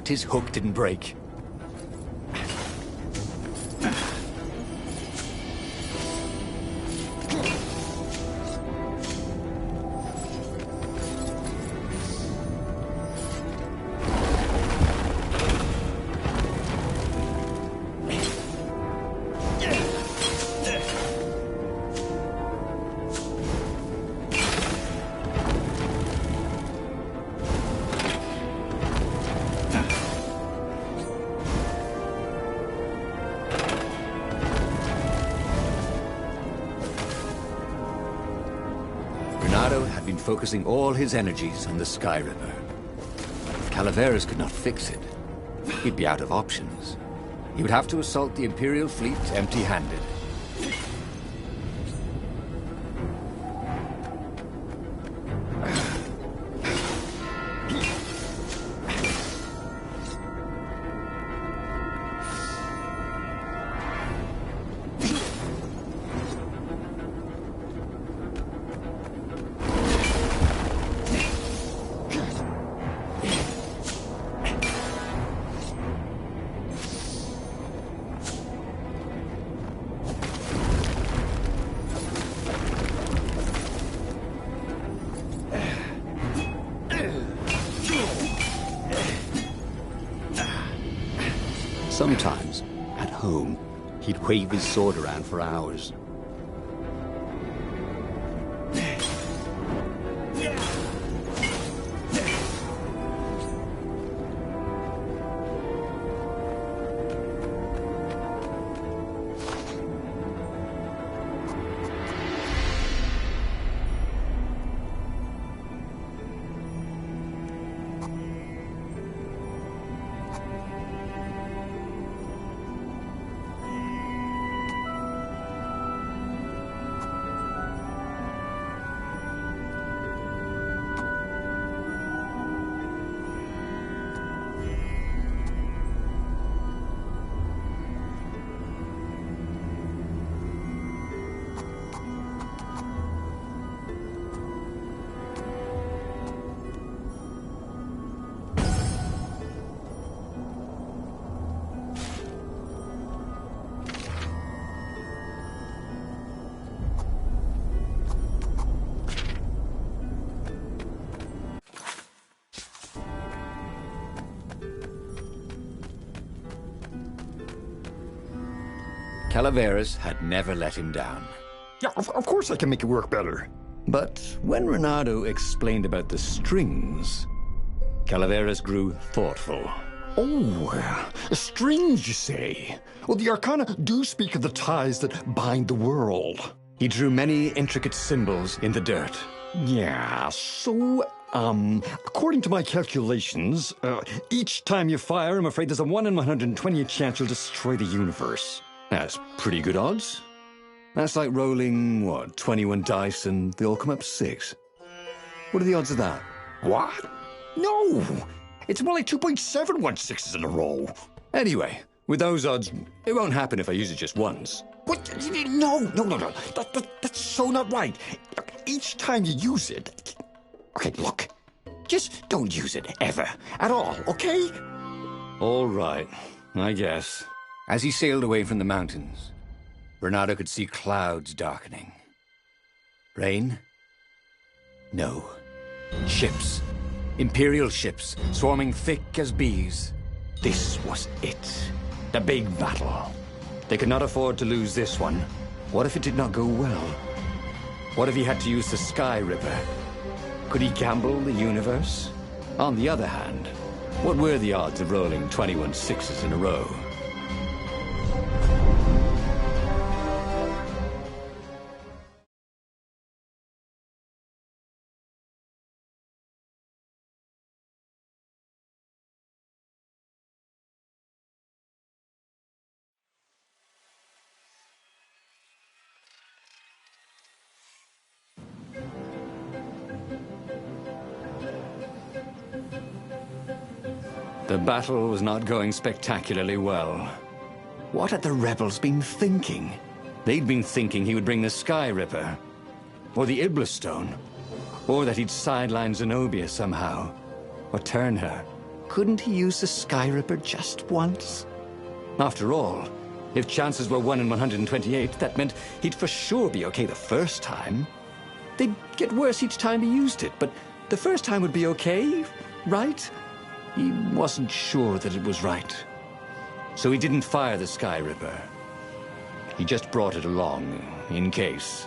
that his hook didn't break. Bernardo had been focusing all his energies on the Sky Ripper. If Calaveras could not fix it, he'd be out of options. He would have to assault the Imperial fleet empty-handed. Sometimes, at home, he'd wave his sword around for hours. Calaveras had never let him down. Yeah, of course I can make it work better. But when Reynardo explained about the strings, Calaveras grew thoughtful. Oh, strings, you say? Well, the Arcana do speak of the ties that bind the world. He drew many intricate symbols in the dirt. Yeah, so, according to my calculations, each time you fire, I'm afraid there's a 1 in 120 chance you'll destroy the universe. That's pretty good odds. That's like rolling, 21 dice and they all come up 6. What are the odds of that? What? No! It's more like 2.716s in a row. Anyway, with those odds, it won't happen if I use it just once. What? No. That's so not right. Each time you use it... Okay, look. Just don't use it ever. At all, okay? All right, I guess. As he sailed away from the mountains, Reynardo could see clouds darkening. Rain? No. Ships. Imperial ships, swarming thick as bees. This was it. The big battle. They could not afford to lose this one. What if it did not go well? What if he had to use the Sky Ripper? Could he gamble the universe? On the other hand, what were the odds of rolling 21 6s in a row? The battle was not going spectacularly well. What had the rebels been thinking? They'd been thinking he would bring the Sky Ripper, or the Iblis Stone, or that he'd sideline Zenobia somehow, or turn her, Couldn't he use the Skyripper just once? After all, if chances were 1 in 128, that meant he'd for sure be okay the first time. They'd get worse each time he used it, but the first time would be okay, right? He wasn't sure that it was right. So he didn't fire the Skyripper. He just brought it along, in case.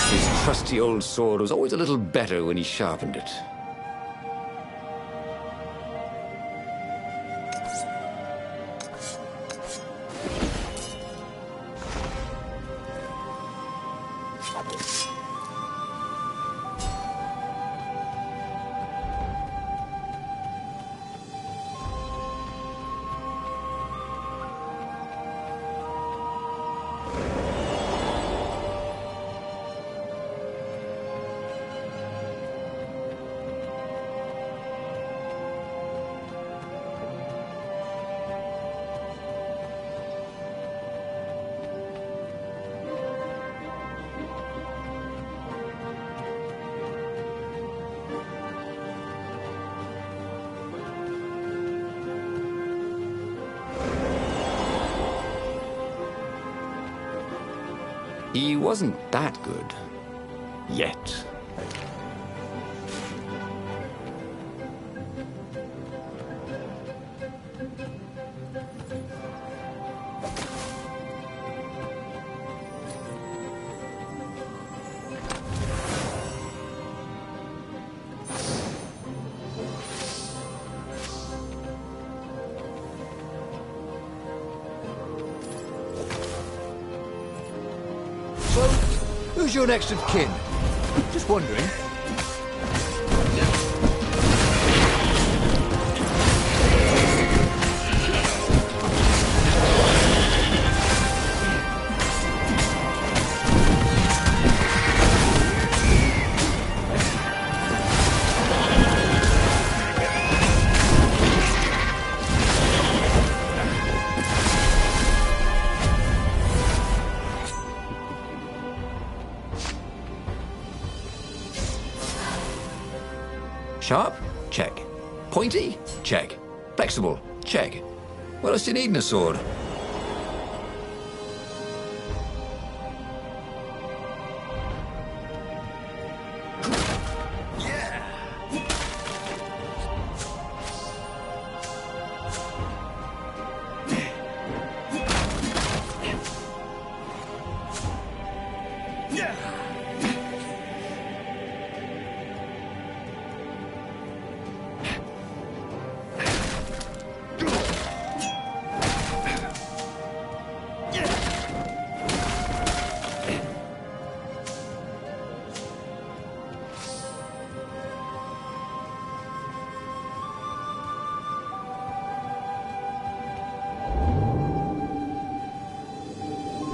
His trusty old sword was always a little better when he sharpened it. He wasn't that good. Yet. Who's your next of kin? Just wondering. Sharp? Check. Pointy? Check. Flexible? Check. What else do you need in a sword?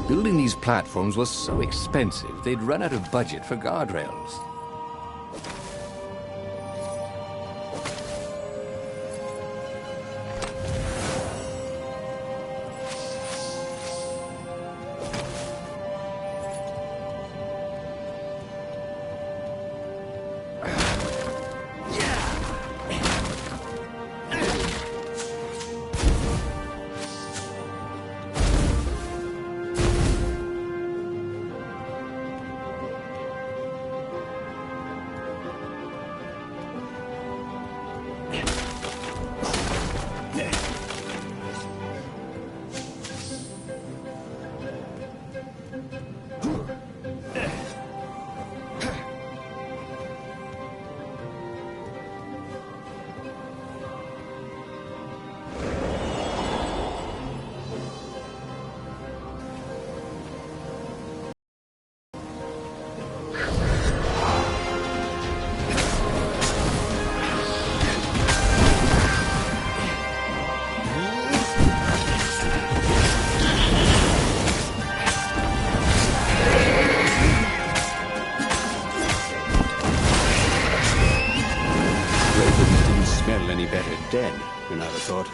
Building these platforms was so expensive, they'd run out of budget for guardrails. better dead, Renato thought.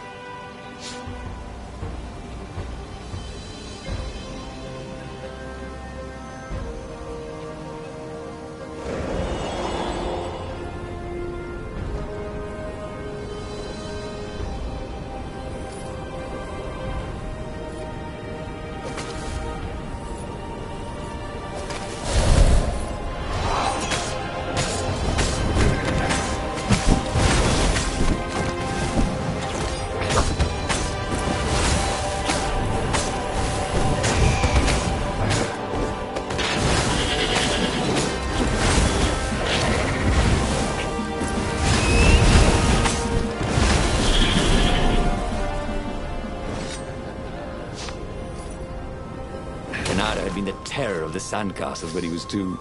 Renato had been the terror of the sandcastles when he was two.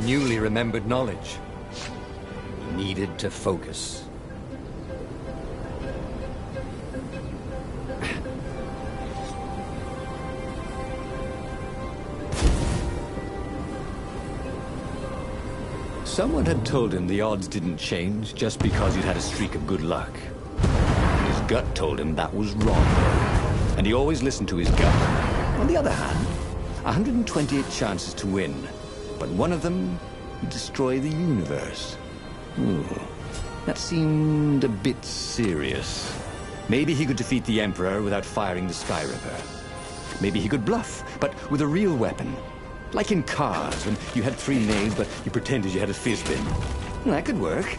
Newly remembered knowledge. He needed to focus. Someone had told him the odds didn't change just because he'd had a streak of good luck. His gut told him that was wrong, and he always listened to his gut. On the other hand, 128 chances to win. But one of them would destroy the universe. That seemed a bit serious. Maybe he could defeat the Emperor without firing the Sky Ripper. Maybe he could bluff, but with a real weapon. Like in Cars, when you had 3 names, but you pretended you had a fizz-bin. That could work.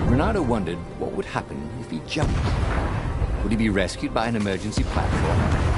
Renato wondered what would happen if he jumped. Would he be rescued by an emergency platform?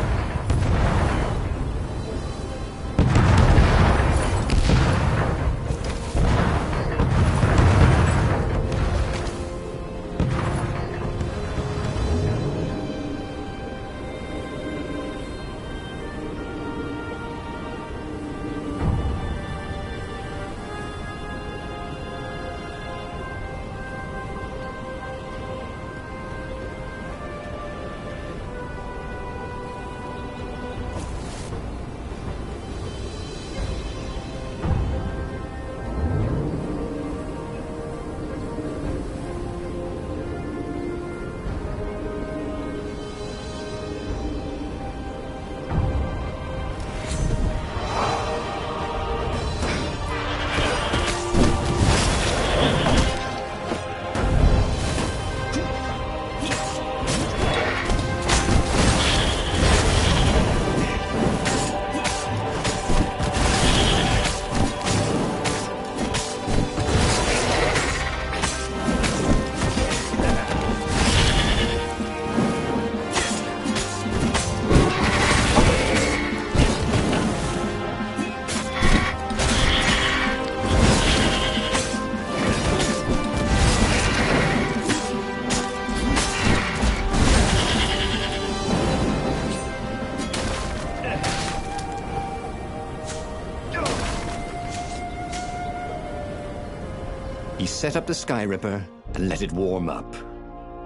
He set up the Skyripper and let it warm up.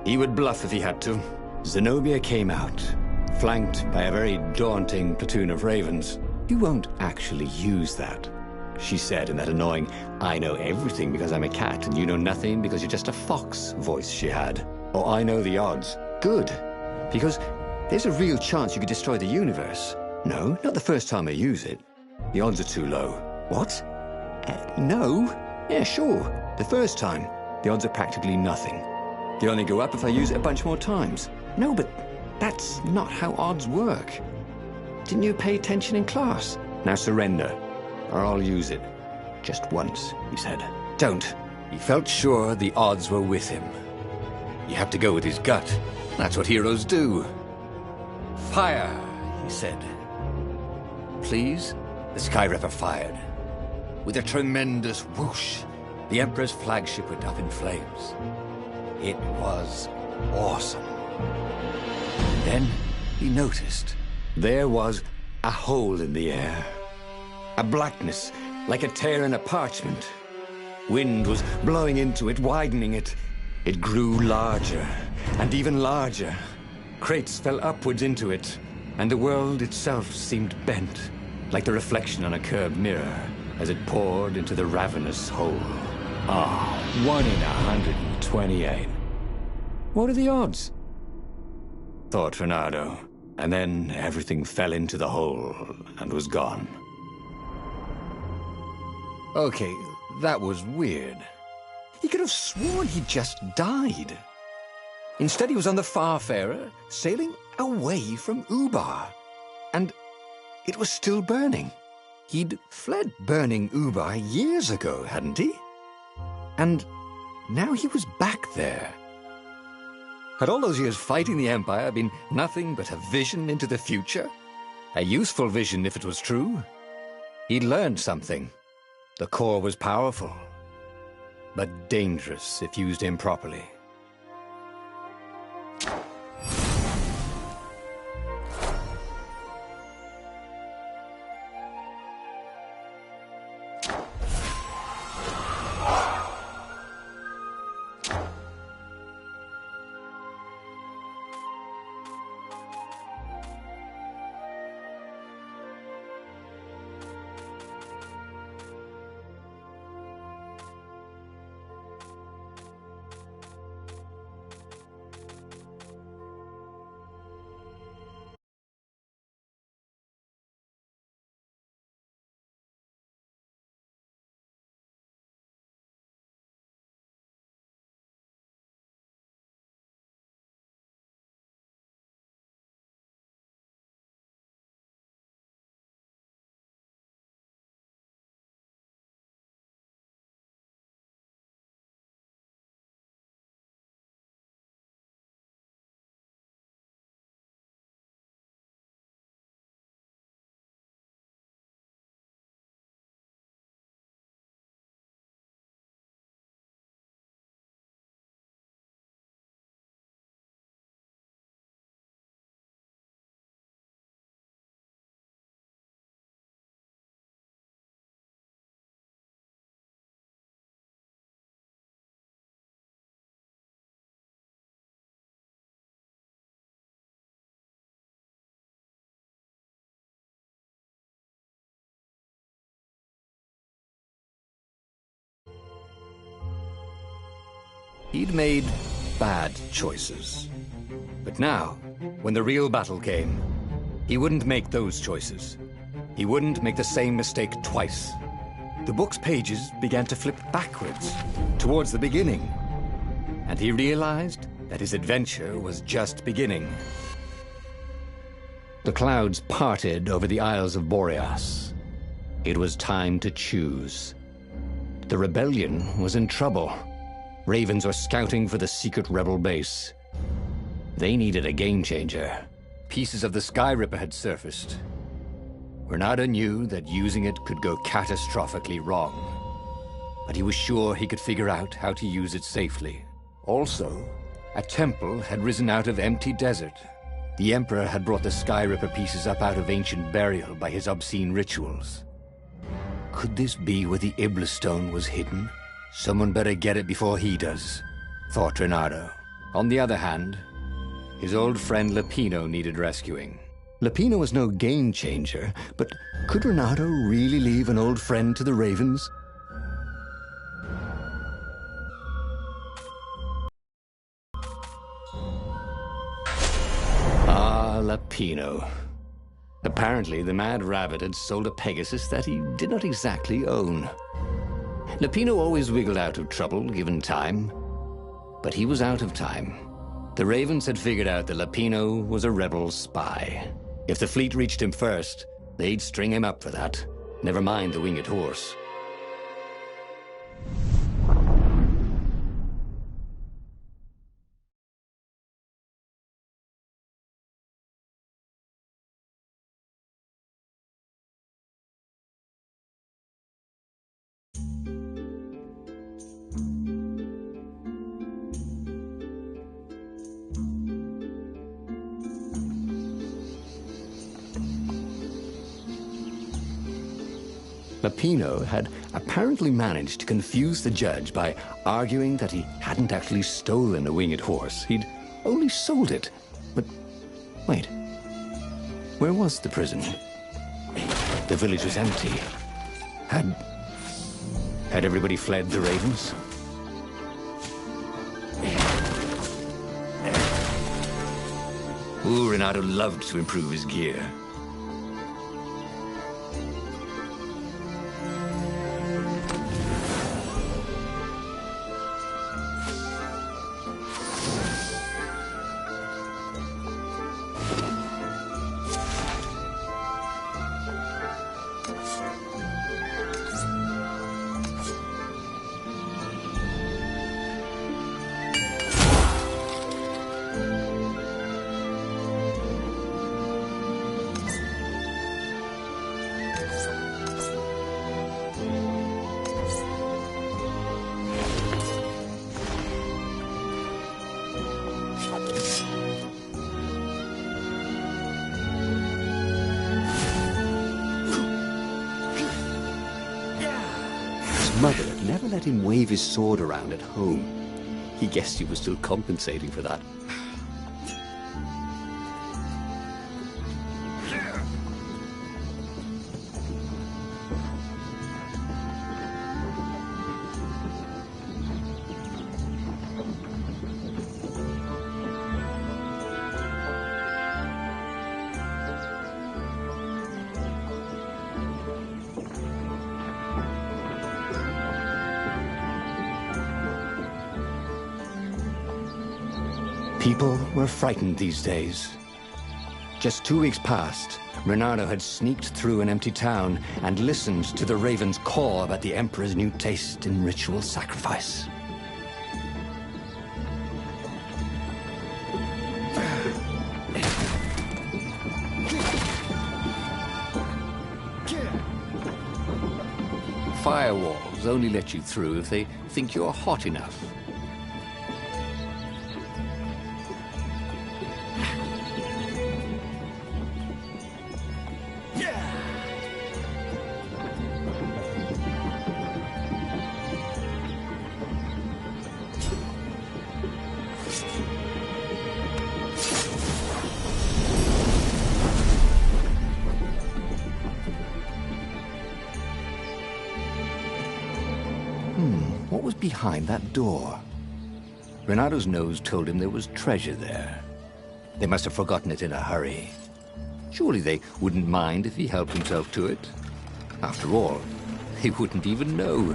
He would bluff if he had to. Zenobia came out, flanked by a very daunting platoon of ravens. "You won't actually use that," she said in that annoying, "I know everything because I'm a cat and you know nothing because you're just a fox" voice she had. "Oh, I know the odds." "Good, because there's a real chance you could destroy the universe." "No, not the first time I use it. The odds are too low." "What? No? Yeah, sure. The first time, the odds are practically nothing. They only go up if I use it a bunch more times." "No, but that's not how odds work. Didn't you pay attention in class?" "Now surrender, or I'll use it. Just once," he said. "Don't." He felt sure the odds were with him. You have to go with his gut. That's what heroes do. "Fire," he said. "Please?" The Skyripper fired. With a tremendous whoosh, the Emperor's flagship went up in flames. It was awesome. And then he noticed there was a hole in the air. A blackness, like a tear in a parchment. Wind was blowing into it, widening it. It grew larger, and even larger. Crates fell upwards into it, and the world itself seemed bent, like the reflection on a curved mirror, as it poured into the ravenous hole. 1 in 128. What are the odds? Thought Reynardo, and then everything fell into the hole and was gone. Okay, that was weird. He could have sworn he'd just died. Instead, he was on the Farfarer, sailing away from Ubar. And it was still burning. He'd fled burning Ubar years ago, hadn't he? And now he was back there. Had all those years fighting the Empire been nothing but a vision into the future? A useful vision if it was true. He'd learned something. The core was powerful, but dangerous if used improperly. He'd made bad choices. But now, when the real battle came, he wouldn't make those choices. He wouldn't make the same mistake twice. The book's pages began to flip backwards, towards the beginning. And he realized that his adventure was just beginning. The clouds parted over the Isles of Boreas. It was time to choose. The rebellion was in trouble. Ravens were scouting for the secret rebel base. They needed a game-changer. Pieces of the Skyripper had surfaced. Reynardo knew that using it could go catastrophically wrong, but he was sure he could figure out how to use it safely. Also, a temple had risen out of empty desert. The Emperor had brought the Skyripper pieces up out of ancient burial by his obscene rituals. Could this be where the Iblis Stone was hidden? Someone better get it before he does, thought Reynardo. On the other hand, his old friend Lapino needed rescuing. Lapino was no game changer, but could Reynardo really leave an old friend to the Ravens? Ah, Lapino. Apparently, the Mad Rabbit had sold a Pegasus that he did not exactly own. Lapino always wiggled out of trouble, given time. But he was out of time. The Ravens had figured out that Lapino was a rebel spy. If the fleet reached him first, they'd string him up for that. Never mind the winged horse. Lapino had apparently managed to confuse the judge by arguing that he hadn't actually stolen a winged horse. He'd only sold it. But wait, where was the prison? The village was empty. Had everybody fled the Ravens? Ooh, Reynardo loved to improve his gear. Mother had never let him wave his sword around at home. He guessed he was still compensating for that. People were frightened these days. Just 2 weeks past, Reynardo had sneaked through an empty town and listened to the Ravens caw about the Emperor's new taste in ritual sacrifice. Firewalls only let you through if they think you're hot enough. What was behind that door? Reynardo's nose told him there was treasure there. They must have forgotten it in a hurry. Surely they wouldn't mind if he helped himself to it. After all, they wouldn't even know.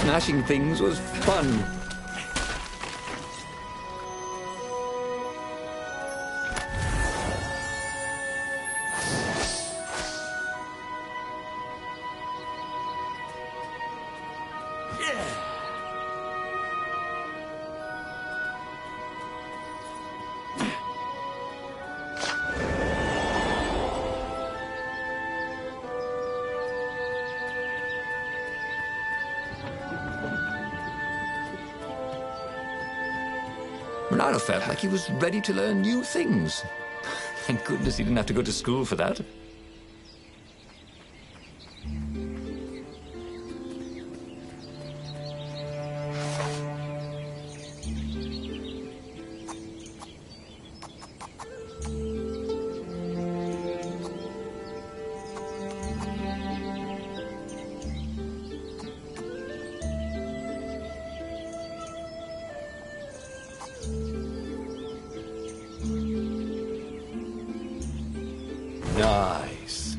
Smashing things was fun. Renato felt like he was ready to learn new things. Thank goodness he didn't have to go to school for that. Nice.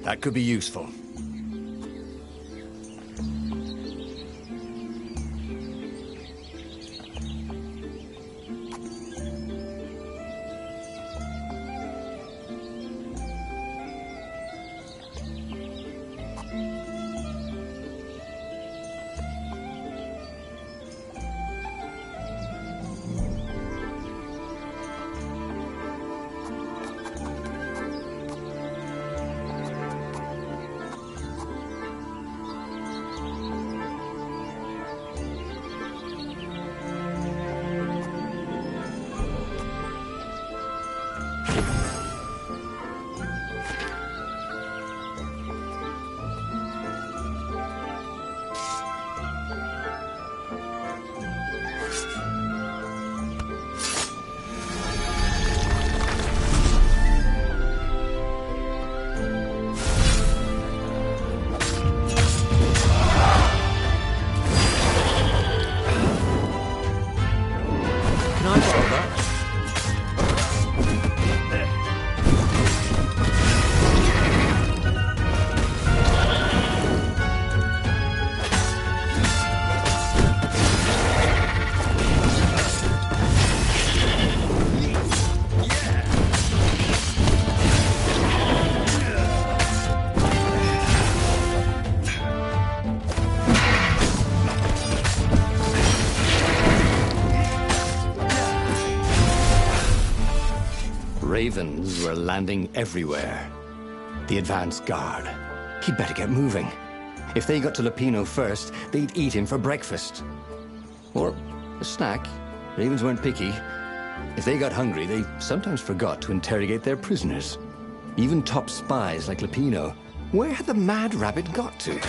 That could be useful. Ravens were landing everywhere. The advance guard. He'd better get moving. If they got to Lupino first, they'd eat him for breakfast. Or a snack. Ravens weren't picky. If they got hungry, they sometimes forgot to interrogate their prisoners. Even top spies like Lupino. Where had the mad rabbit got to?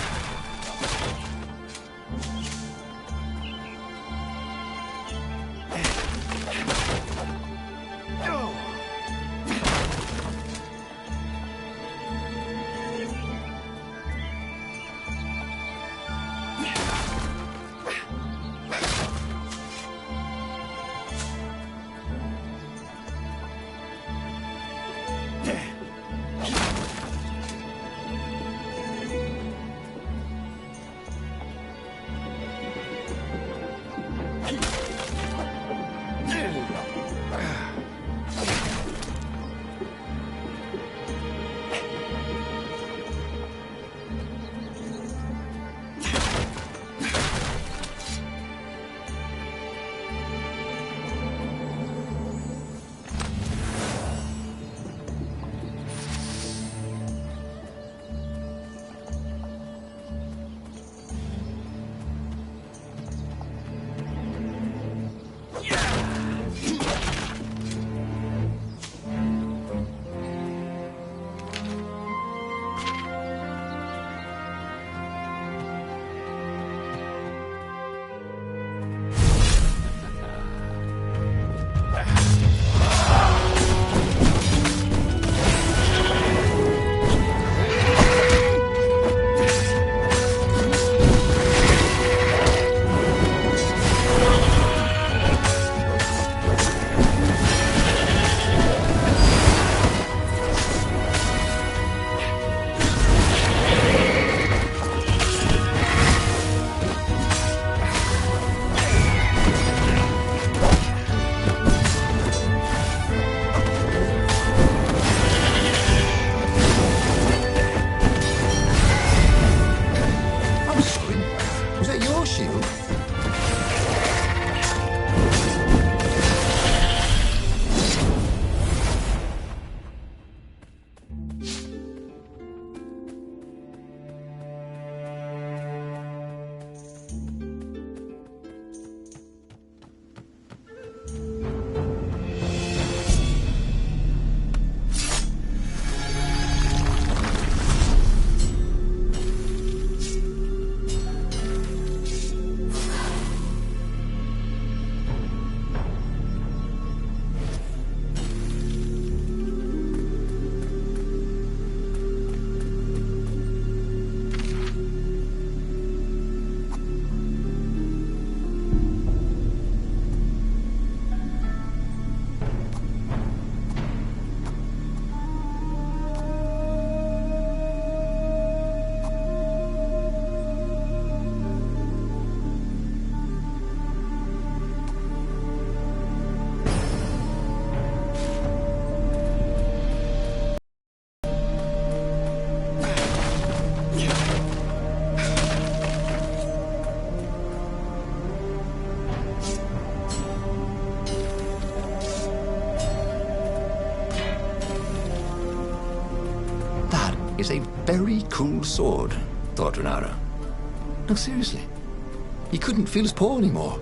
is a very cool sword, thought Renato. No, seriously. He couldn't feel his paw anymore.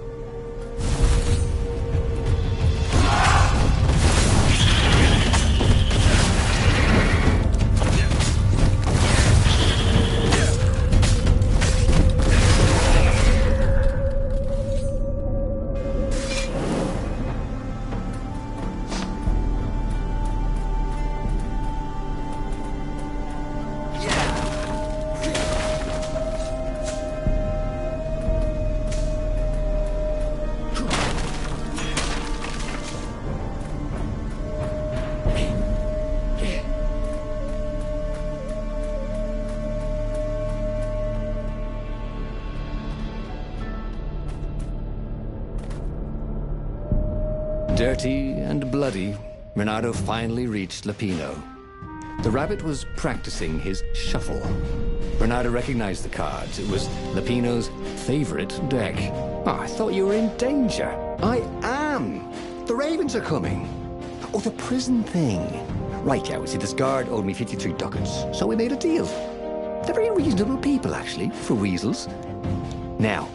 Dirty and bloody, Renato finally reached Lapino. The rabbit was practicing his shuffle. Renato recognized the cards. It was Lapino's favorite deck. Oh, I thought you were in danger. I am. The ravens are coming. Oh, the prison thing. Right, yeah, see, this guard owed me 53 ducats, so we made a deal. They're very reasonable people, actually, for weasels. Now,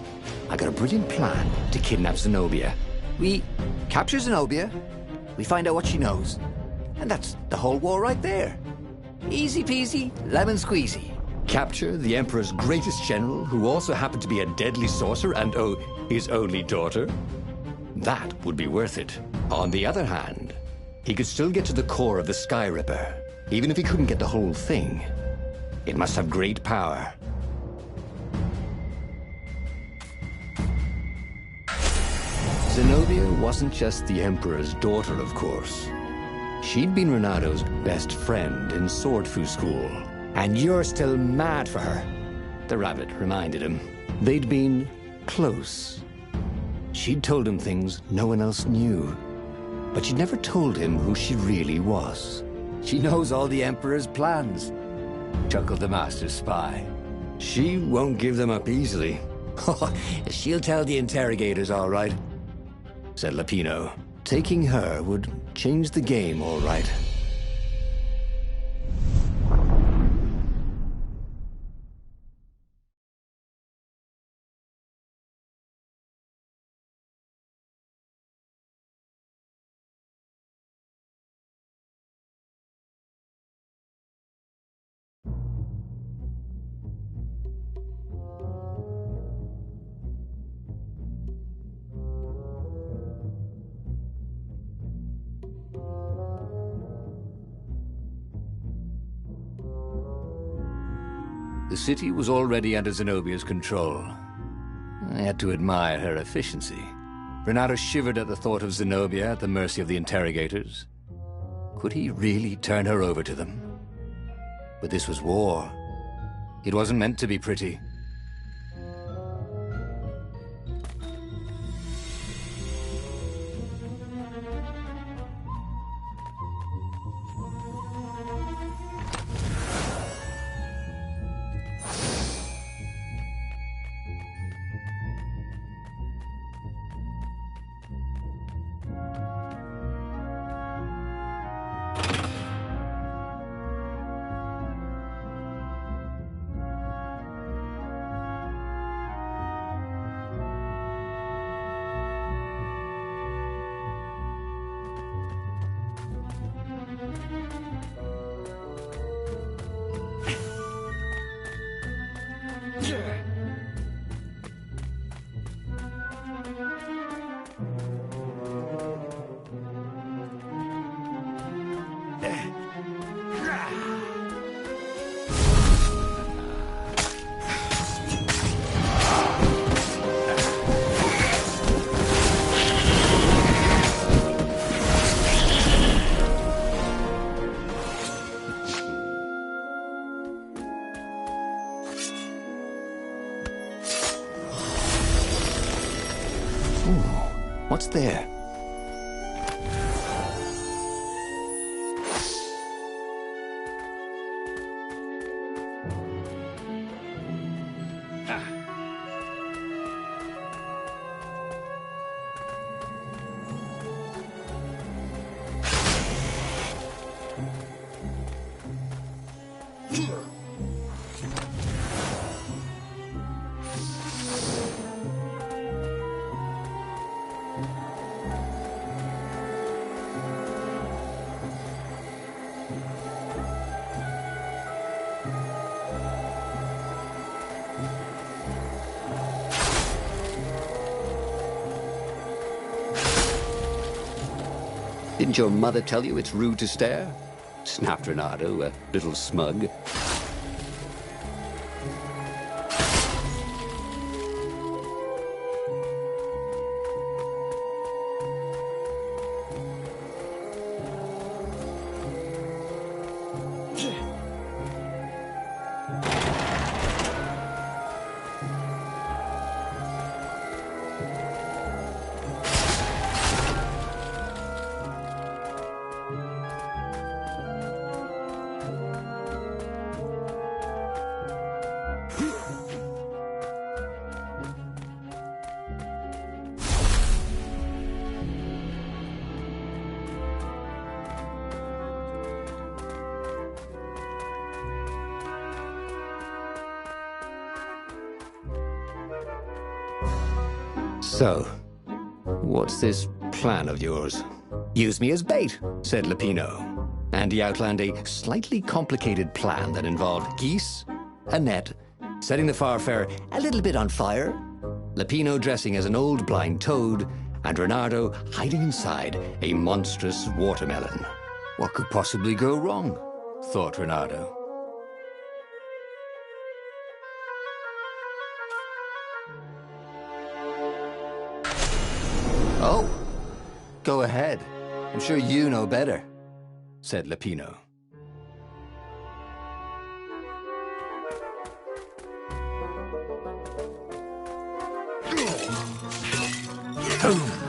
I got a brilliant plan to kidnap Zenobia. We capture Zenobia, we find out what she knows, and that's the whole war right there. Easy peasy, lemon squeezy. Capture the Emperor's greatest general, who also happened to be a deadly sorcerer and, oh, his only daughter. That would be worth it. On the other hand, he could still get to the core of the Sky Ripper, even if he couldn't get the whole thing. It must have great power. Zenobia wasn't just the Emperor's daughter, of course. She'd been Renato's best friend in Sword Fu school. And you're still mad for her, the rabbit reminded him. They'd been close. She'd told him things no one else knew. But she'd never told him who she really was. She knows all the Emperor's plans, chuckled the master spy. She won't give them up easily. She'll tell the interrogators, all right, said Lapino. Taking her would change the game, all right. The city was already under Zenobia's control. I had to admire her efficiency. Renato shivered at the thought of Zenobia at the mercy of the interrogators. Could he really turn her over to them? But this was war. It wasn't meant to be pretty. What's there? Ah. Didn't your mother tell you it's rude to stare? Snapped Renato, a little smug. So, what's this plan of yours? Use me as bait, said Lupino. And he outlined a slightly complicated plan that involved geese, a net, setting the Farfarer a little bit on fire, Lupino dressing as an old blind toad, and Renato hiding inside a monstrous watermelon. What could possibly go wrong? Thought Renato. Oh, go ahead. I'm sure you know better, said Lupino. Boom!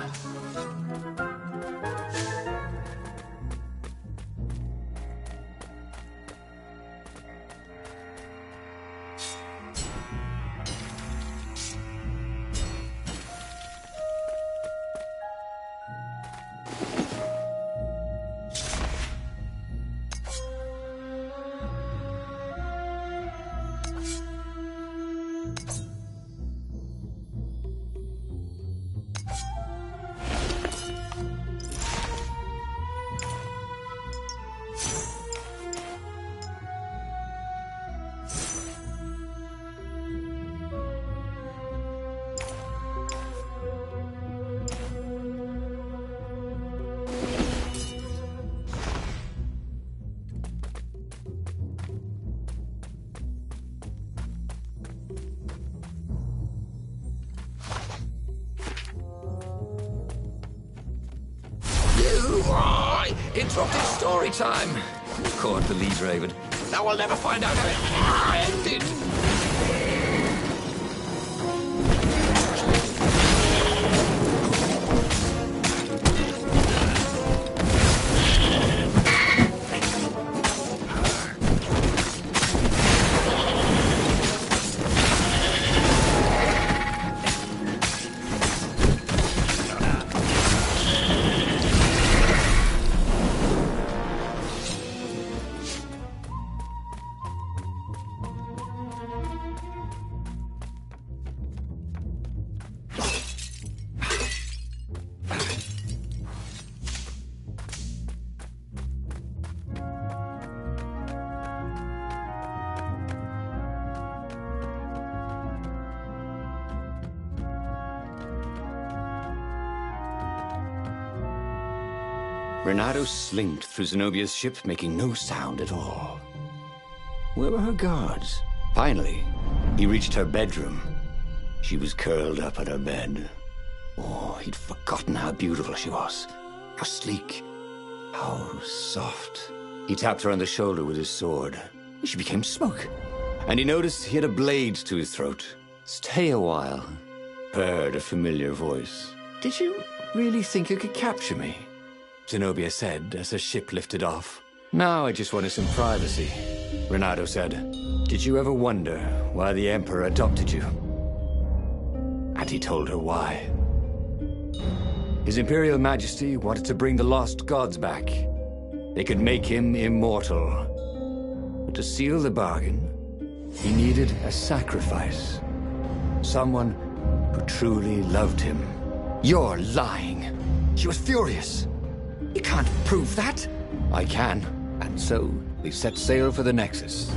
Interrupted story time. Caught the lead raven. Now we'll never find out how it ended. Renato slinked through Zenobia's ship, making no sound at all. Where were her guards? Finally, he reached her bedroom. She was curled up on her bed. Oh, he'd forgotten how beautiful she was. How sleek. How soft. He tapped her on the shoulder with his sword. She became smoke. And he noticed he had a blade to his throat. Stay a while, purred a familiar voice. Did you really think you could capture me? Zenobia said as her ship lifted off. Now I just wanted some privacy, Renato said. Did you ever wonder why the Emperor adopted you? And he told her why. His Imperial Majesty wanted to bring the lost gods back. They could make him immortal. But to seal the bargain, he needed a sacrifice. Someone who truly loved him. You're lying. She was furious. You can't prove that. I can. And so, they set sail for the Nexus.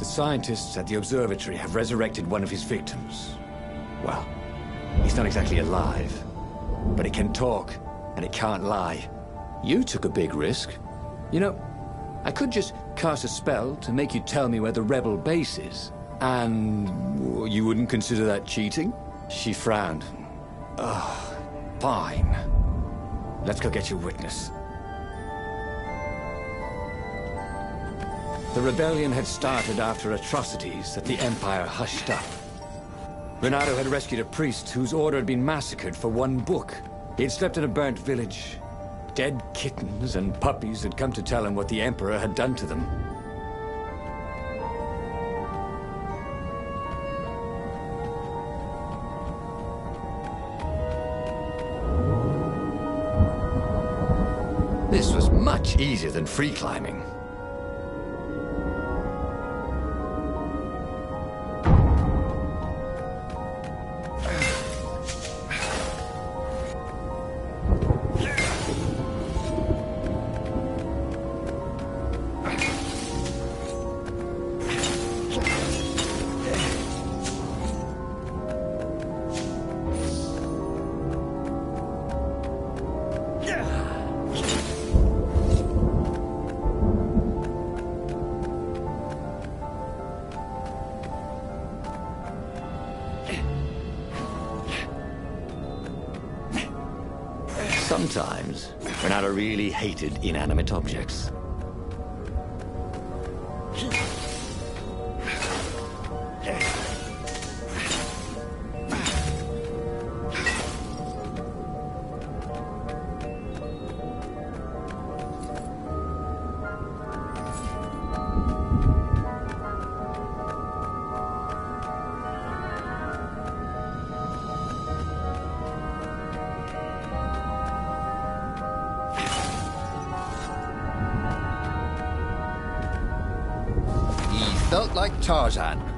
The scientists at the observatory have resurrected one of his victims. Well, he's not exactly alive, but he can talk, and he can't lie. You took a big risk. You know, I could just cast a spell to make you tell me where the rebel base is. And you wouldn't consider that cheating? She frowned. Ugh, fine. Let's go get your witness. The rebellion had started after atrocities that the Empire hushed up. Renato had rescued a priest whose order had been massacred for one book. He had slept in a burnt village. Dead kittens and puppies had come to tell him what the Emperor had done to them. This was much easier than free climbing. Sometimes, Renato really hated inanimate objects. Felt like Tarzan.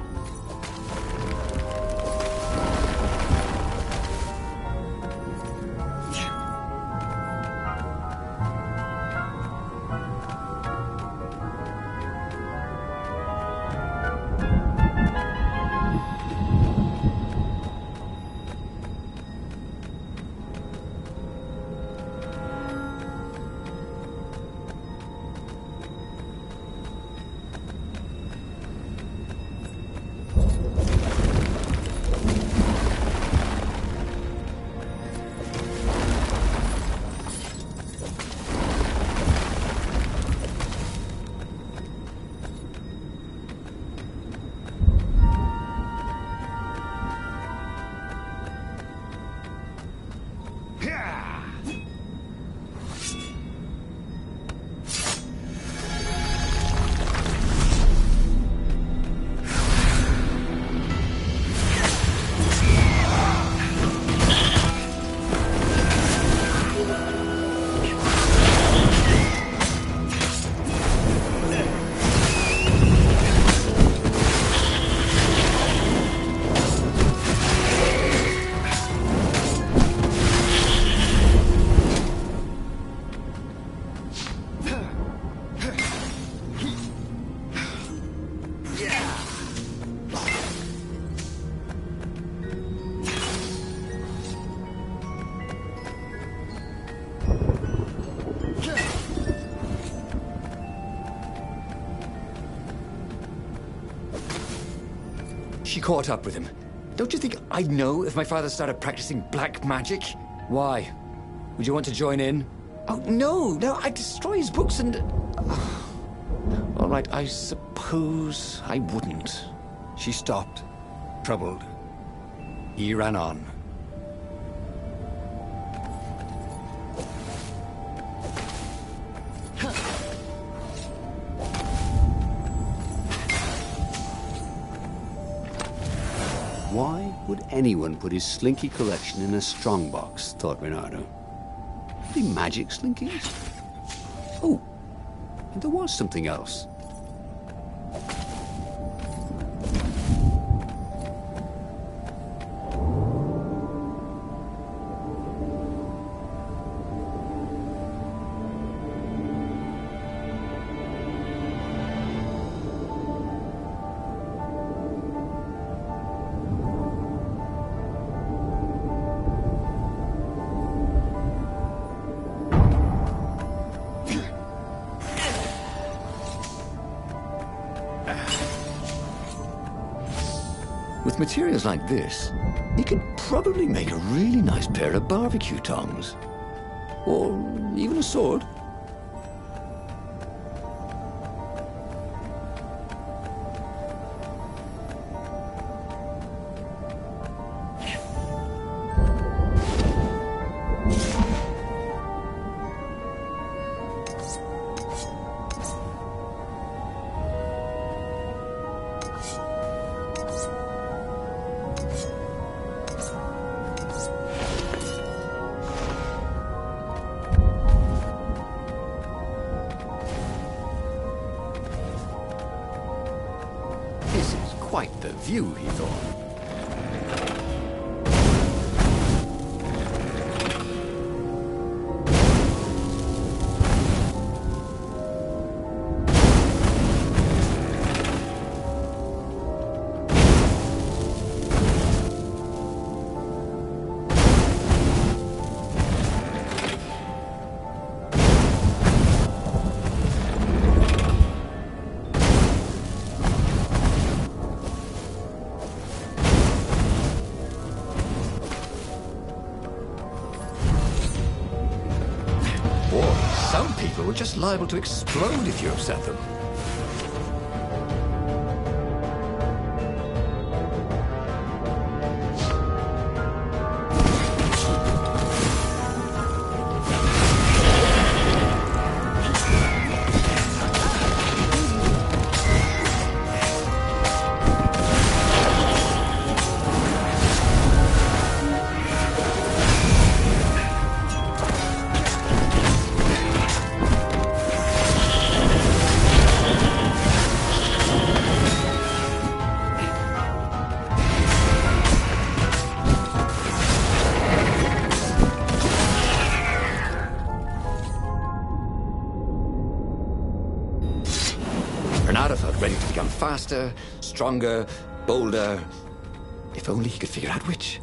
She caught up with him. Don't you think I'd know if my father started practicing black magic? Why? Would you want to join in? Oh, no, I'd destroy his books and... All right, I suppose I wouldn't. She stopped, troubled. He ran on. Why would anyone put his slinky collection in a strongbox, thought Renato. Are they magic slinkies? Oh, and there was something else. With materials like this, you could probably make a really nice pair of barbecue tongs. Or even a sword. Quite the view, he thought. Some people were just liable to explode if you upset them. Bernardo felt ready to become faster, stronger, bolder. If only he could figure out which.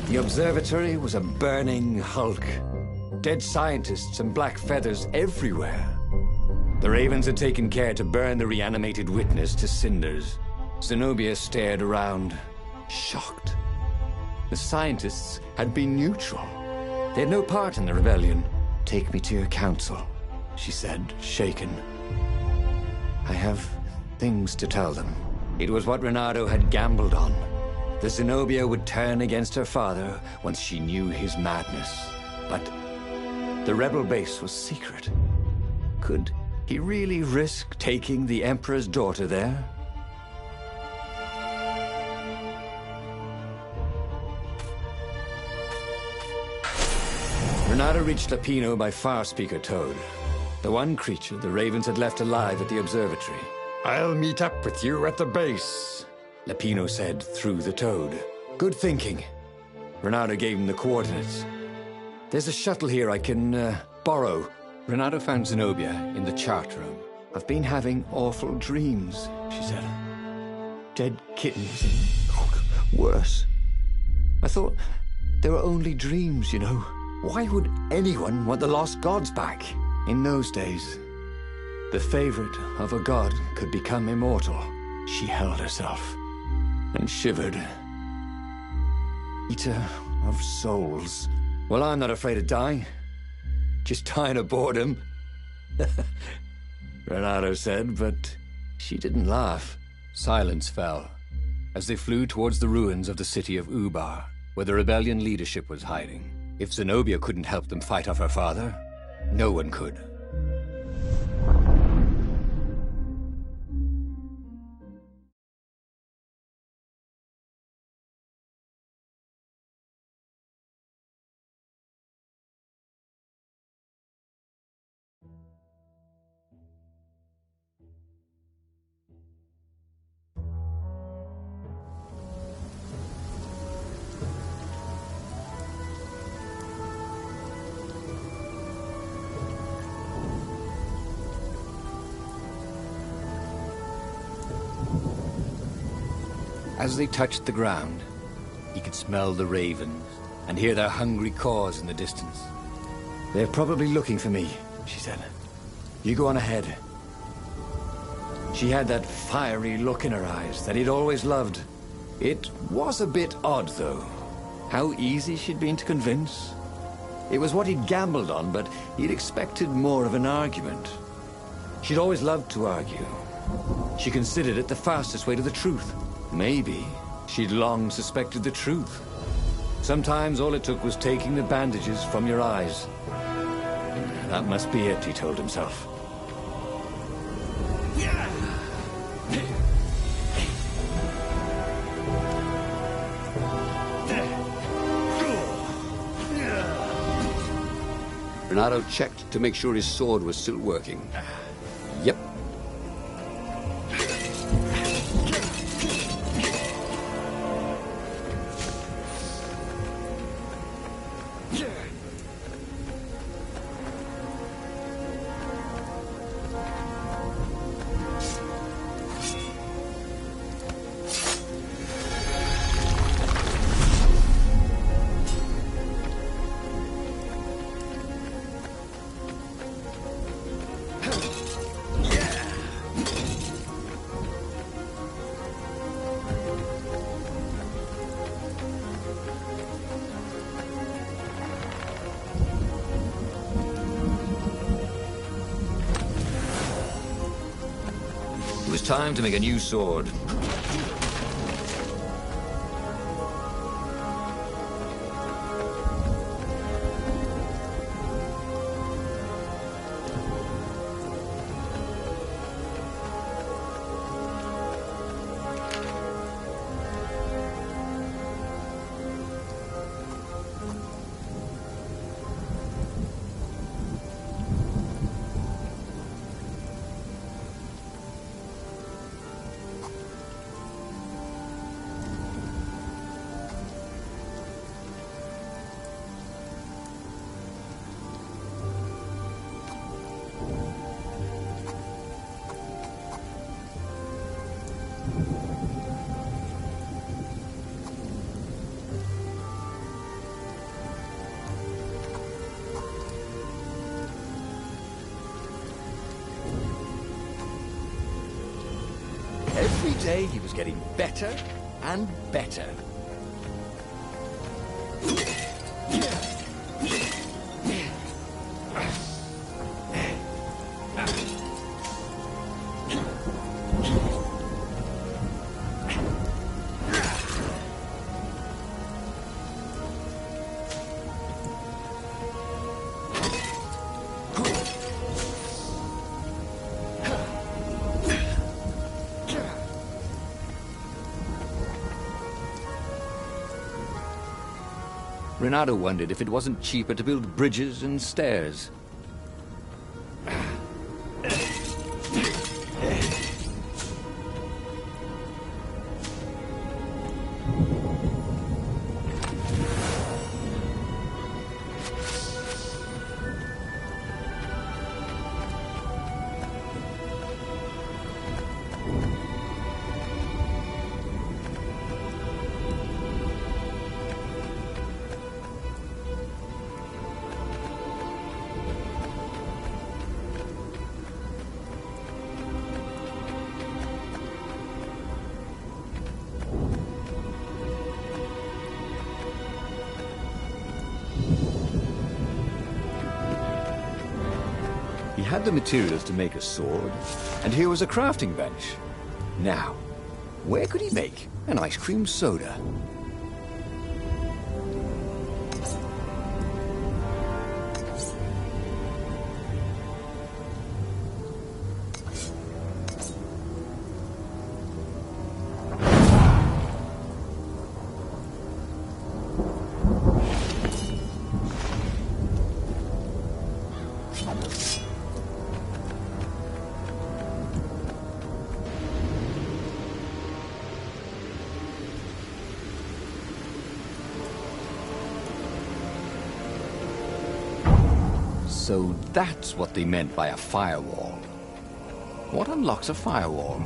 The observatory was a burning hulk. Dead scientists and black feathers everywhere. The Ravens had taken care to burn the reanimated witness to cinders. Zenobia stared around, shocked. The scientists had been neutral. They had no part in the rebellion. "Take me to your council," she said, shaken. "I have things to tell them." It was what Reynardo had gambled on. The Zenobia would turn against her father once she knew his madness. But the rebel base was secret. Could he really risk taking the Emperor's daughter there? Reynardo reached Lapino by Farspeaker Toad, the one creature the Ravens had left alive at the observatory. I'll meet up with you at the base, Lapino said through the Toad. "Good thinking." Reynardo gave him the coordinates. "There's a shuttle here I can, borrow." Reynardo found Zenobia in the chart room. "I've been having awful dreams," she said. "Dead kittens and worse. I thought they were only dreams, you know. Why would anyone want the lost gods back? In those days, the favorite of a god could become immortal." She held herself and shivered. Eater of souls. Well, I'm not afraid of dying. Just dying of boredom. Renato said, but she didn't laugh. Silence fell as they flew towards the ruins of the city of Ubar, where the rebellion leadership was hiding. If Zenobia couldn't help them fight off her father, no one could. As they touched the ground, he could smell the ravens and hear their hungry caws in the distance. They're probably looking for me, she said. You go on ahead. She had that fiery look in her eyes that he'd always loved. It was a bit odd, though. How easy she'd been to convince. It was what he'd gambled on, but he'd expected more of an argument. She'd always loved to argue. She considered it the fastest way to the truth. Maybe she'd long suspected the truth. Sometimes all it took was taking the bandages from your eyes. That must be it, he told himself. Renato checked to make sure his sword was still working. Yep. It was time to make a new sword. Every day he was getting better and better. Renato wondered if it wasn't cheaper to build bridges and stairs. He had the materials to make a sword, and here was a crafting bench. Now, where could he make an ice cream soda? So that's what they meant by a firewall. What unlocks a firewall?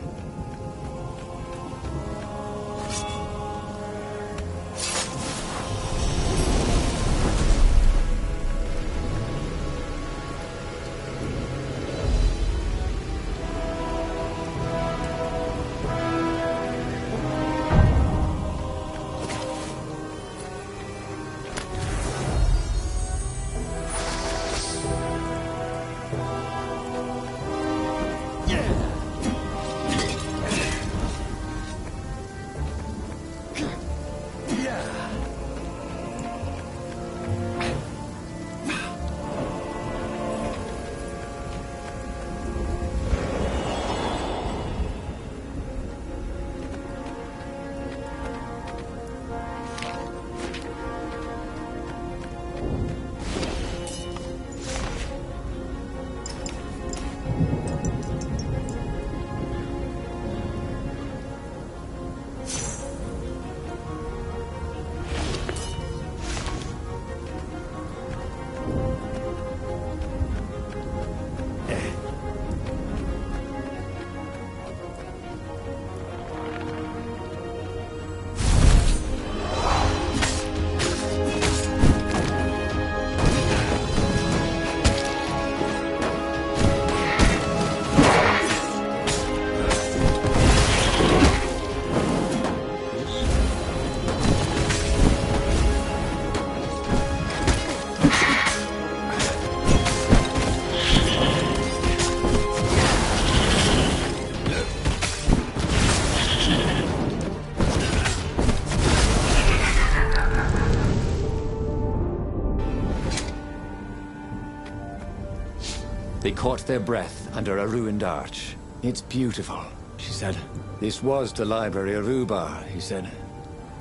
They caught their breath under a ruined arch. It's beautiful, she said. This was the library of Ubar, he said.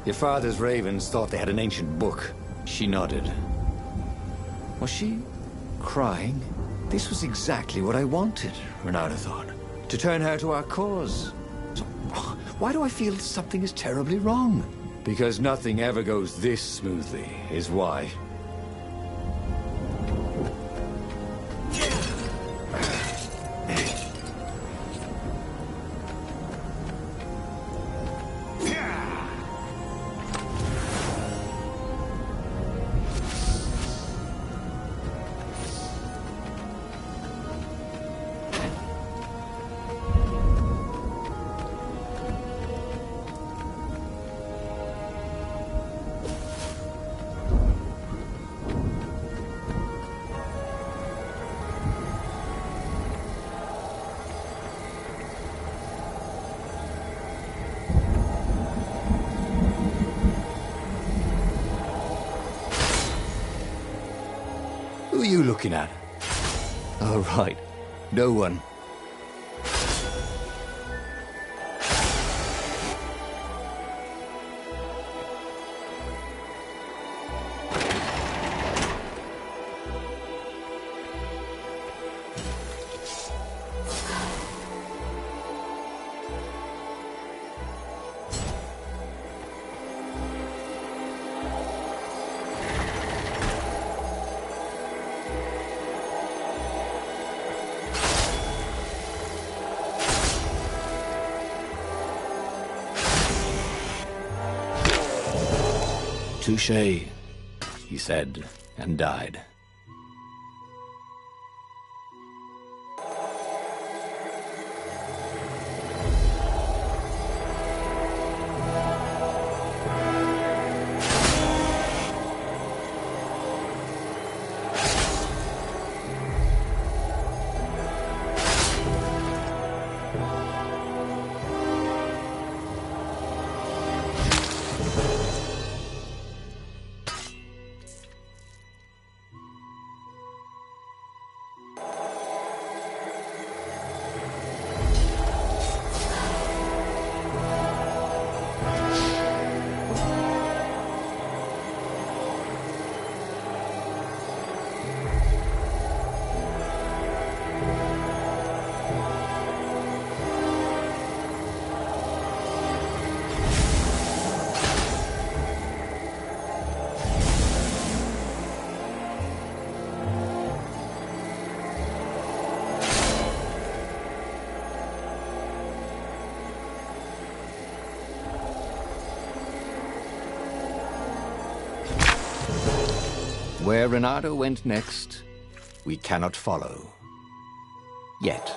Your father's ravens thought they had an ancient book. She nodded. Was she crying? This was exactly what I wanted, Renata thought. To turn her to our cause. So, why do I feel something is terribly wrong? Because nothing ever goes this smoothly, is why. Who are you looking at? Oh, right. No one. Touché, he said, and died. Where Renato went next, we cannot follow. Yet.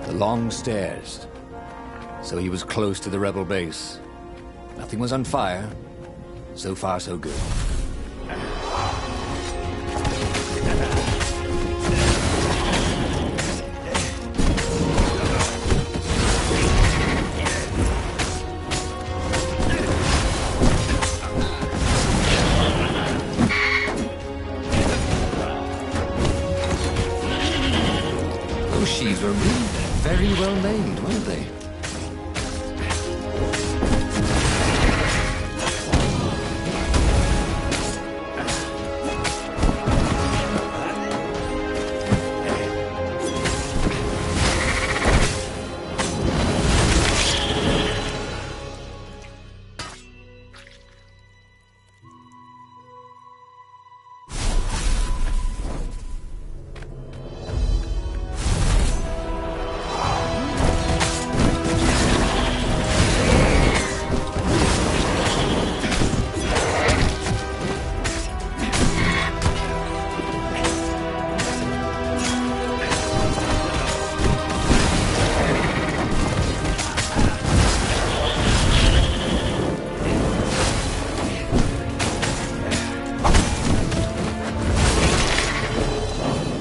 The long stairs. So he was close to the rebel base. Nothing was on fire. So far, so good. Those sheaves were really very well made, weren't they?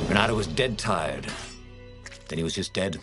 Renato was dead tired. Then he was just dead.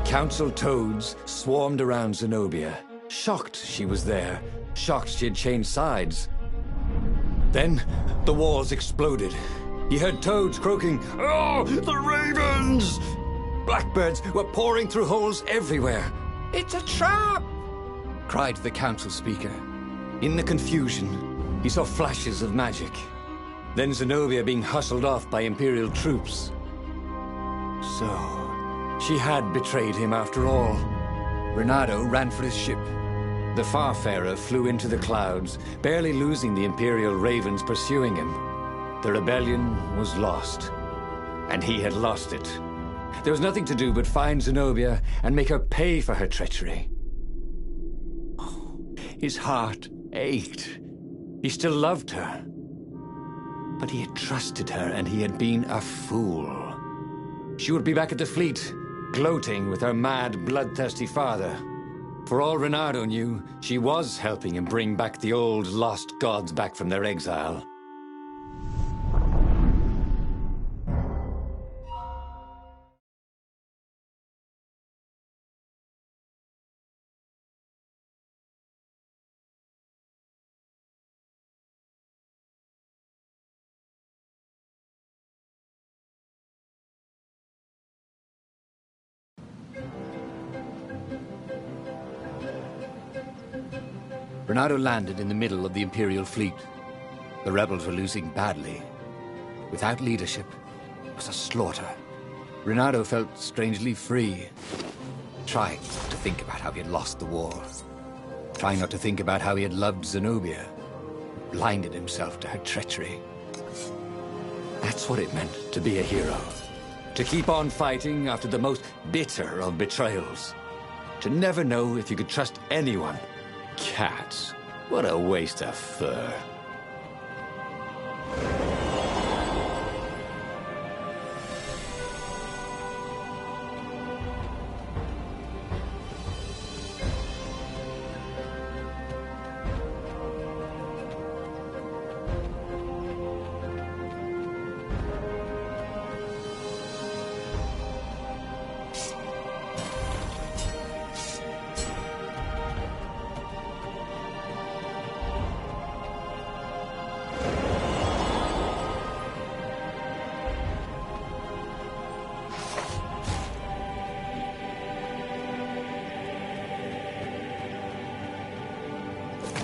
Council toads swarmed around Zenobia, shocked she was there, shocked she had changed sides. Then the walls exploded. He heard toads croaking, "Oh, the ravens!" Blackbirds were pouring through holes everywhere. "It's a trap!" cried the council speaker. In the confusion, he saw flashes of magic. Then Zenobia being hustled off by Imperial troops. So, she had betrayed him after all. Renato ran for his ship. The Farfarer flew into the clouds, barely losing the Imperial ravens pursuing him. The rebellion was lost, and he had lost it. There was nothing to do but find Zenobia and make her pay for her treachery. Oh, his heart ached. He still loved her. But he had trusted her, and he had been a fool. She would be back at the fleet, gloating with her mad, bloodthirsty father. For all Renato knew, she was helping him bring back the old, lost gods back from their exile. Bernardo landed in the middle of the Imperial fleet. The rebels were losing badly. Without leadership, it was a slaughter. Reynardo felt strangely free. Trying to think about how he had lost the war. Trying not to think about how he had loved Zenobia. Blinded himself to her treachery. That's what it meant to be a hero. To keep on fighting after the most bitter of betrayals. To never know if you could trust anyone. Cats. What a waste of fur.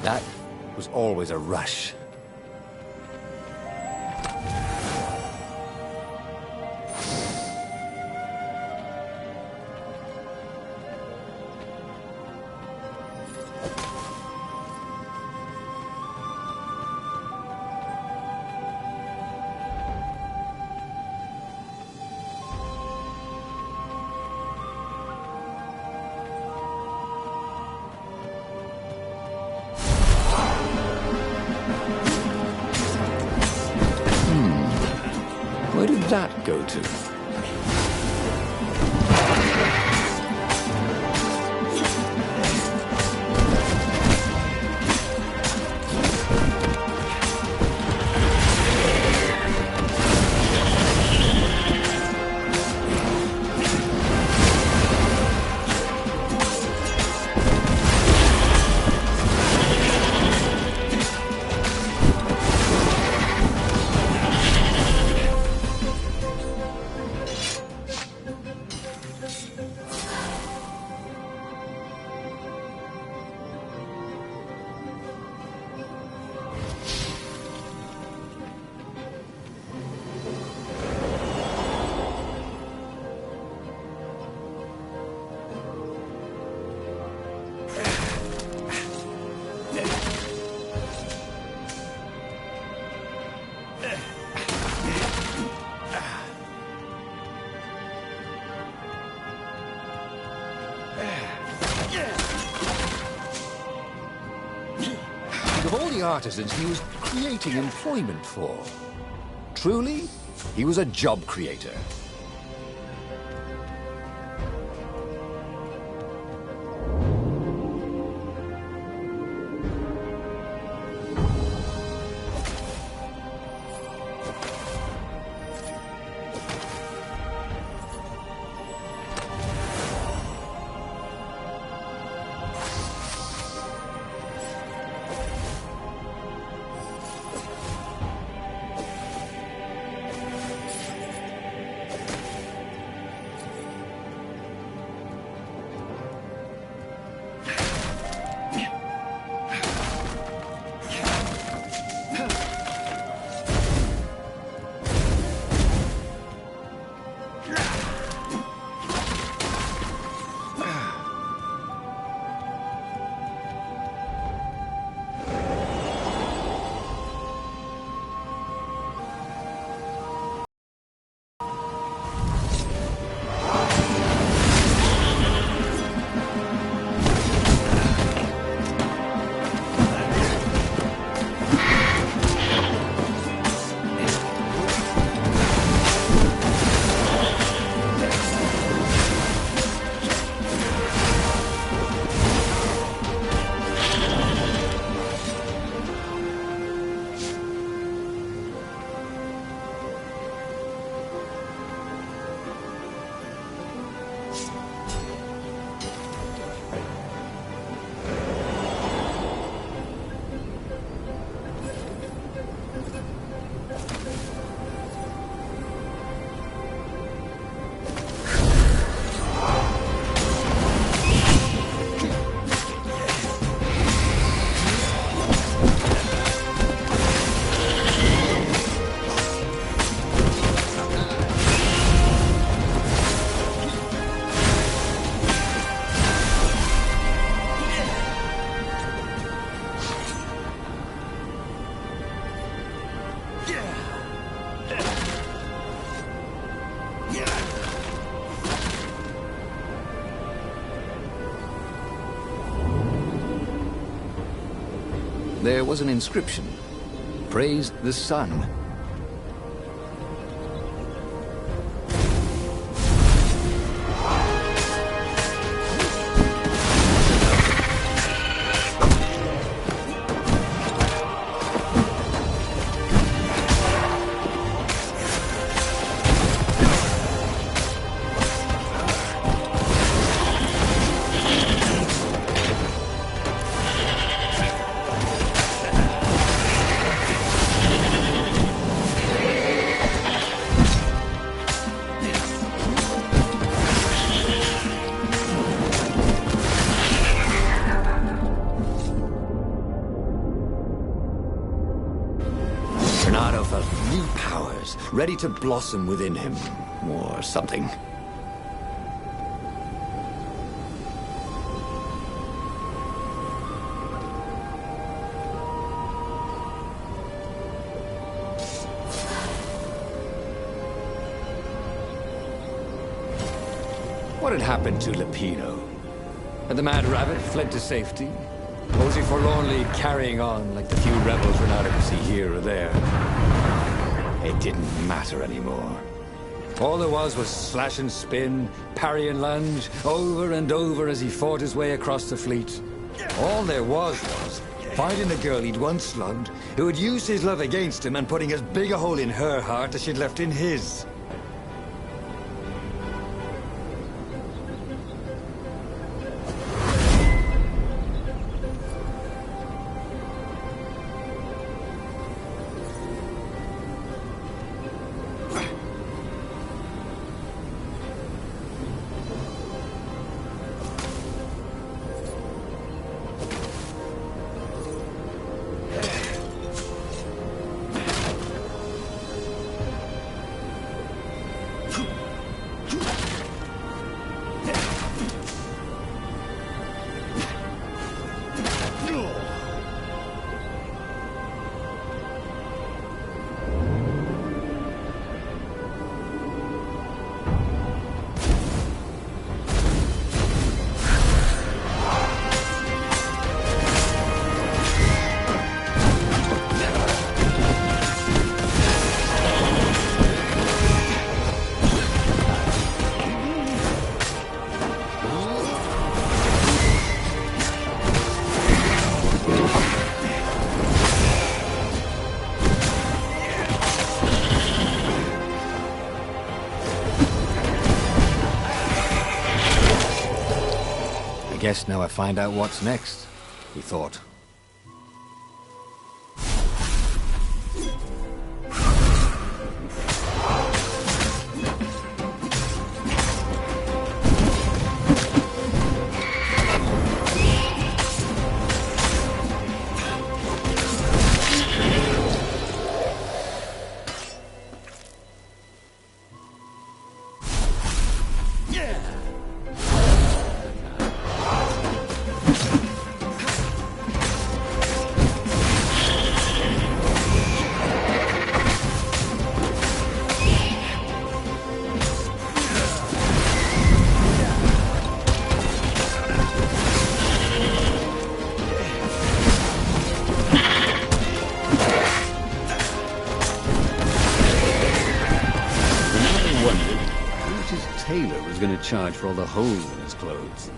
That was always a rush. Where did that go to? Of all the artisans he was creating employment for. Truly, he was a job creator. there was an inscription. Praise the sun. Bernardo felt new powers ready to blossom within him, or something. What had happened to Lepido? Had the Mad Rabbit fled to safety? Or was he forlornly carrying on like the few rebels Renato could see here or there? It didn't matter anymore. All there was slash and spin, parry and lunge, over and over as he fought his way across the fleet. All there was finding the girl he'd once slugged, who had used his love against him and putting as big a hole in her heart as she'd left in his. I guess now I find out what's next, he thought. Taylor was going to charge for all the holes in his clothes.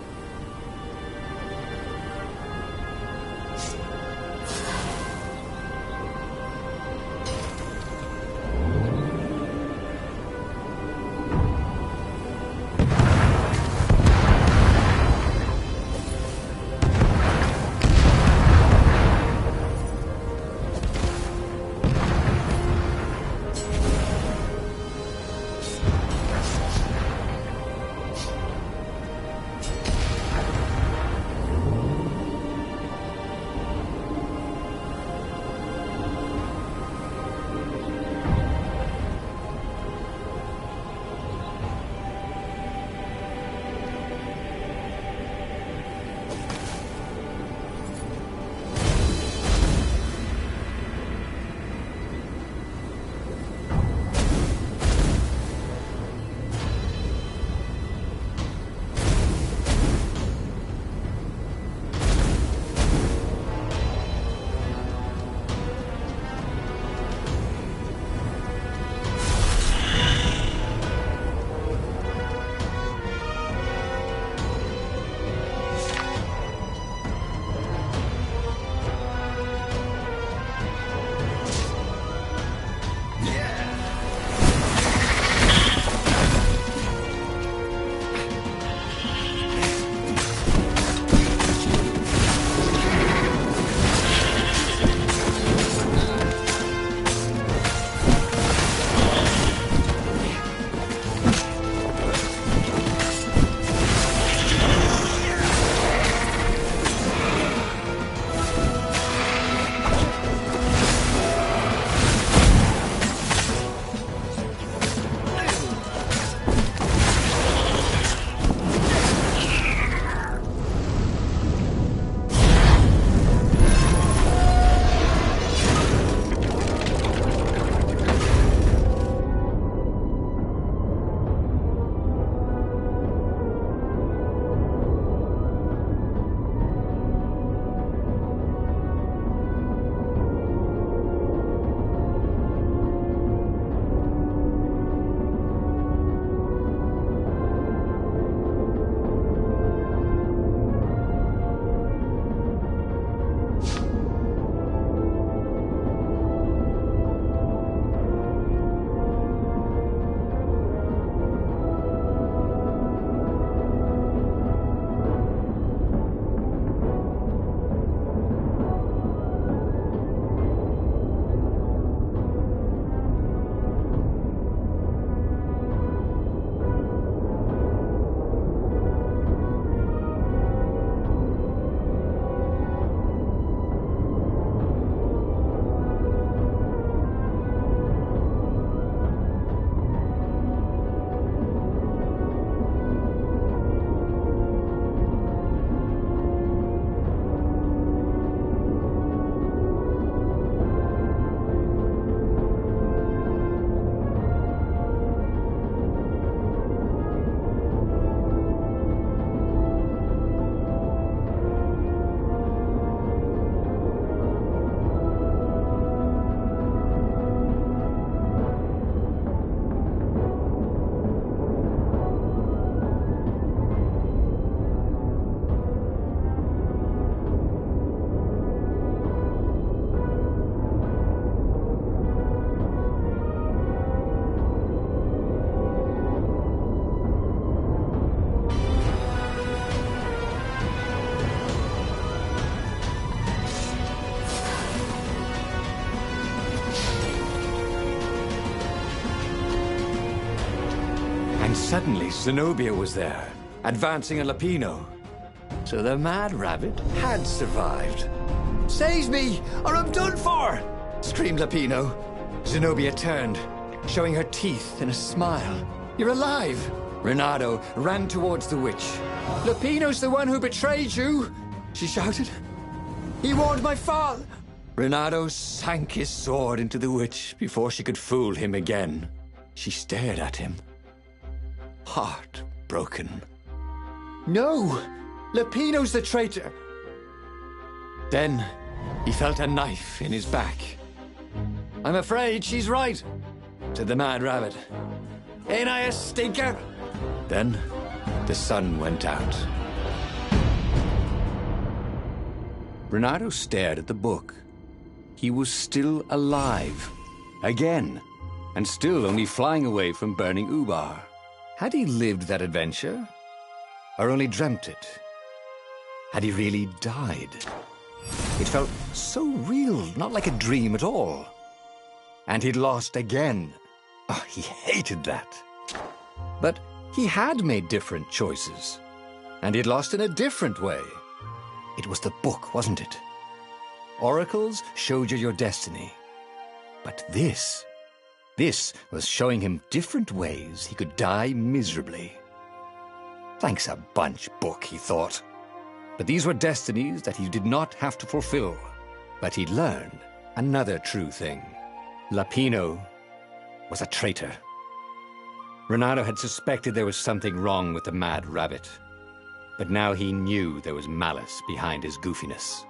suddenly Zenobia was there, advancing a Lapino. So the Mad Rabbit had survived. "Save me, or I'm done for!" screamed Lapino. Zenobia turned, showing her teeth in a smile. "You're alive!" Renato ran towards the witch. "Lapino's the one who betrayed you!" she shouted. "He warned my father!" Renato sank his sword into the witch before she could fool him again. She stared at him, heartbroken. "No! Lapino's the traitor!" Then he felt a knife in his back. "I'm afraid she's right," said the Mad Rabbit. "Ain't I a stinker?" Then the sun went out. Renato stared at the book. He was still alive. Again. And still only flying away from burning Ubar. Had he lived that adventure? Or only dreamt it? Had he really died? It felt so real, not like a dream at all. And he'd lost again. Oh, he hated that. But he had made different choices. And he'd lost in a different way. It was the book, wasn't it? Oracles showed you your destiny. But this was showing him different ways he could die miserably. Thanks a bunch, book, he thought. But these were destinies that he did not have to fulfill. But he'd learned another true thing. Lapino was a traitor. Renato had suspected there was something wrong with the Mad Rabbit. But now he knew there was malice behind his goofiness.